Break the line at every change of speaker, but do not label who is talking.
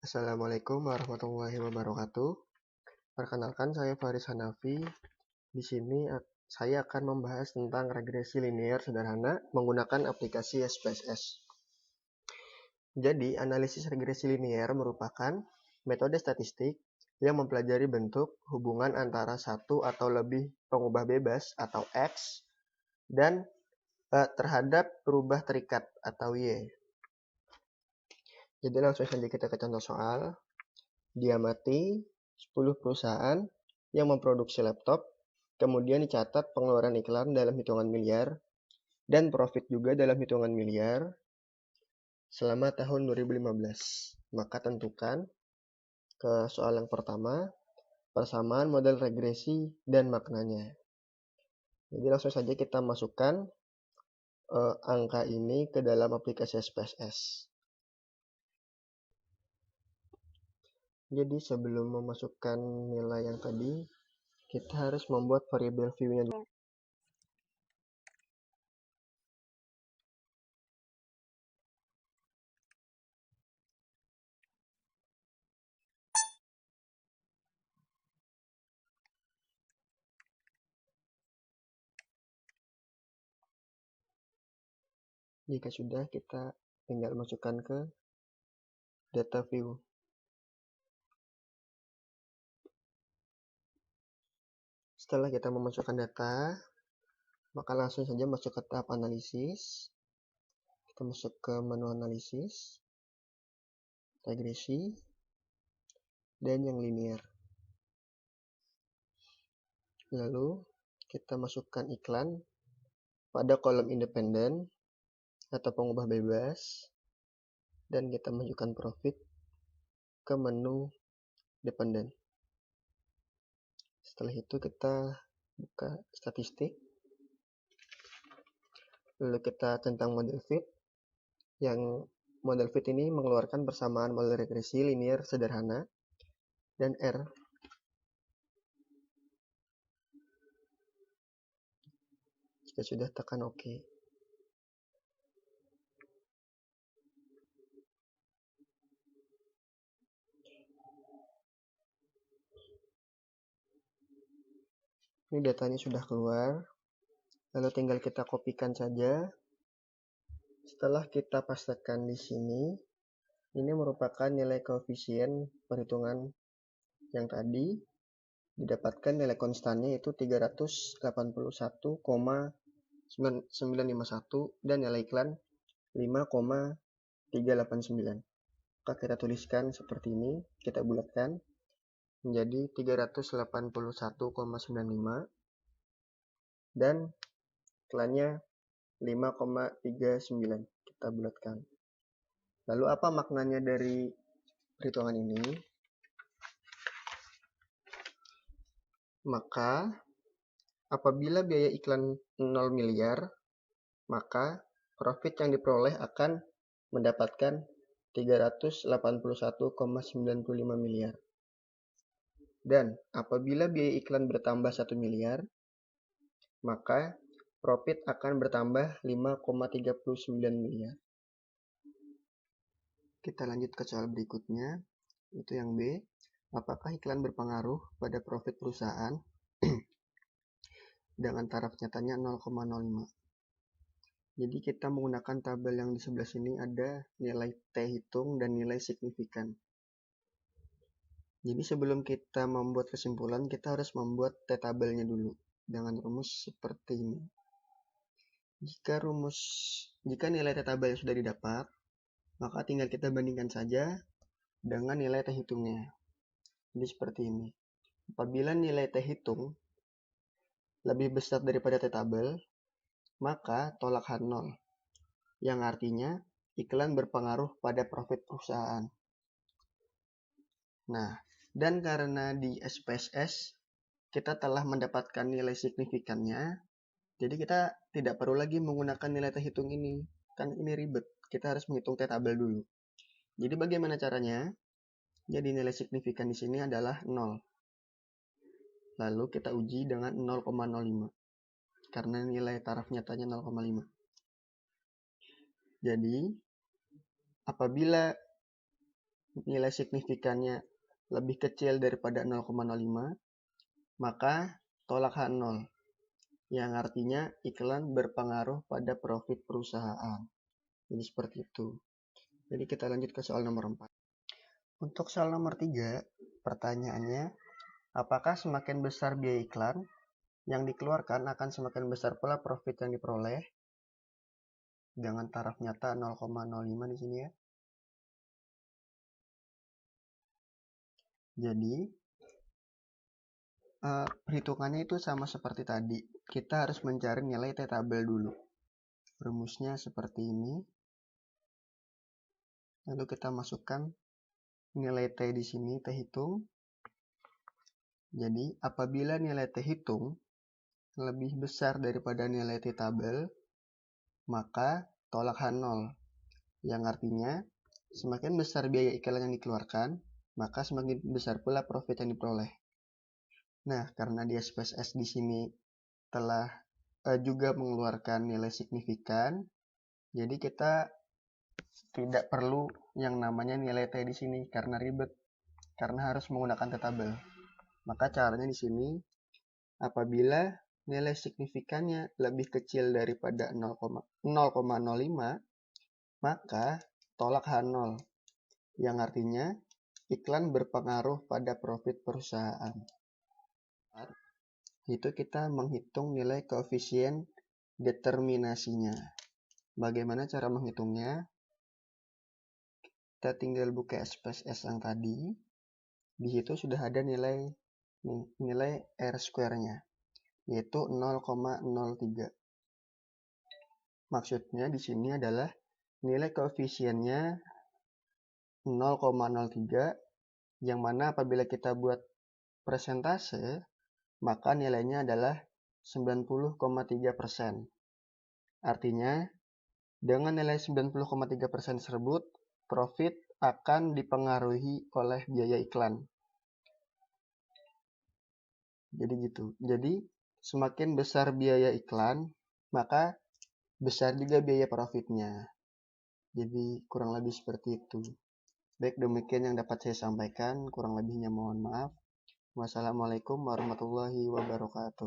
Assalamualaikum warahmatullahi wabarakatuh. Perkenalkan, saya Faris Hanafi. Di sini saya akan membahas tentang regresi linear sederhana menggunakan aplikasi SPSS. Jadi, analisis regresi linear merupakan metode statistik yang mempelajari bentuk hubungan antara satu atau lebih pengubah bebas atau X dan terhadap berubah terikat atau Y. Jadi langsung saja kita ke contoh soal. Diamati 10 perusahaan yang memproduksi laptop, kemudian dicatat pengeluaran iklan dalam hitungan miliar, dan profit juga dalam hitungan miliar selama tahun 2015. Maka tentukan ke soal yang pertama, persamaan model regresi dan maknanya. Jadi langsung saja kita masukkan angka ini ke dalam aplikasi SPSS. Jadi sebelum memasukkan nilai yang tadi, kita harus membuat variabel view-nya dulu. Jika sudah, kita tinggal masukkan ke data view. Setelah kita memasukkan data, maka langsung saja masuk ke tahap analisis. Kita masuk ke menu analisis, regresi, dan yang linear. Lalu kita masukkan iklan pada kolom independen atau pengubah bebas, dan kita masukkan profit ke menu dependen. Setelah itu kita buka statistik, lalu kita tentang model fit, yang model fit ini mengeluarkan persamaan model regresi linear sederhana, dan R. Jika sudah, tekan OK. Ini datanya sudah keluar, lalu tinggal kita kopikan saja. Setelah kita pastekan di sini, ini merupakan nilai koefisien perhitungan yang tadi. Didapatkan nilai konstannya itu 381,951 dan nilai iklan 5,389. Maka kita tuliskan seperti ini, kita bulatkan menjadi 381,95 dan iklannya 5,39. Kita bulatkan. Lalu apa maknanya dari perhitungan ini? Maka apabila biaya iklan 0 miliar, maka profit yang diperoleh akan mendapatkan 381,95 miliar. Dan apabila biaya iklan bertambah 1 miliar, maka profit akan bertambah 5,39 miliar. Kita lanjut ke soal berikutnya, itu yang B. Apakah iklan berpengaruh pada profit perusahaan? Dengan taraf nyatanya 0,05. Jadi kita menggunakan tabel yang di sebelah sini, ada nilai T hitung dan nilai signifikan. Jadi sebelum kita membuat kesimpulan, kita harus membuat T tabelnya dulu dengan rumus seperti ini. Jika nilai T tabel sudah didapat, maka tinggal kita bandingkan saja dengan nilai T hitungnya. Jadi seperti ini. Apabila nilai T hitung lebih besar daripada T tabel, maka tolakkan 0, yang artinya iklan berpengaruh pada profit perusahaan. Nah, dan karena di SPSS kita telah mendapatkan nilai signifikannya, jadi kita tidak perlu lagi menggunakan nilai T hitung ini. Kan ini ribet, kita harus menghitung T tabel dulu. Jadi bagaimana caranya? Jadi nilai signifikan di sini adalah 0. Lalu kita uji dengan 0,05. Karena nilai taraf nyatanya 0,5. Jadi apabila nilai signifikannya lebih kecil daripada 0,05, maka tolak H0, yang artinya iklan berpengaruh pada profit perusahaan. Jadi seperti itu. Jadi kita lanjut ke soal nomor 4. Untuk soal nomor 3, pertanyaannya, apakah semakin besar biaya iklan yang dikeluarkan akan semakin besar pula profit yang diperoleh? Dengan taraf nyata 0,05 di sini ya. Jadi perhitungannya itu sama seperti tadi. Kita harus mencari nilai T tabel dulu. Rumusnya seperti ini. Lalu kita masukkan nilai T di sini, T hitung. Jadi apabila nilai T hitung lebih besar daripada nilai T tabel, maka tolak H0. Yang artinya semakin besar biaya iklan yang dikeluarkan, maka semakin besar pula profit yang diperoleh. Nah, karena dia space S di sini telah juga mengeluarkan nilai signifikan, jadi kita tidak perlu yang namanya nilai T di sini karena ribet, karena harus menggunakan T tabel. Maka caranya di sini, apabila nilai signifikannya lebih kecil daripada 0,05, maka tolak H0, yang artinya iklan berpengaruh pada profit perusahaan. Itu kita menghitung nilai koefisien determinasinya. Bagaimana cara menghitungnya? Kita tinggal buka space S yang tadi. Di situ sudah ada nilai R square-nya, yaitu 0,03. Maksudnya di sini adalah nilai koefisiennya 0,03, yang mana apabila kita buat persentase, maka nilainya adalah 90,3%. Artinya, dengan nilai 90,3% tersebut, profit akan dipengaruhi oleh biaya iklan. Jadi gitu. Jadi, semakin besar biaya iklan, maka besar juga biaya profitnya. Jadi, kurang lebih seperti itu. Baik, demikian yang dapat saya sampaikan. Kurang lebihnya mohon maaf. Wassalamualaikum warahmatullahi wabarakatuh.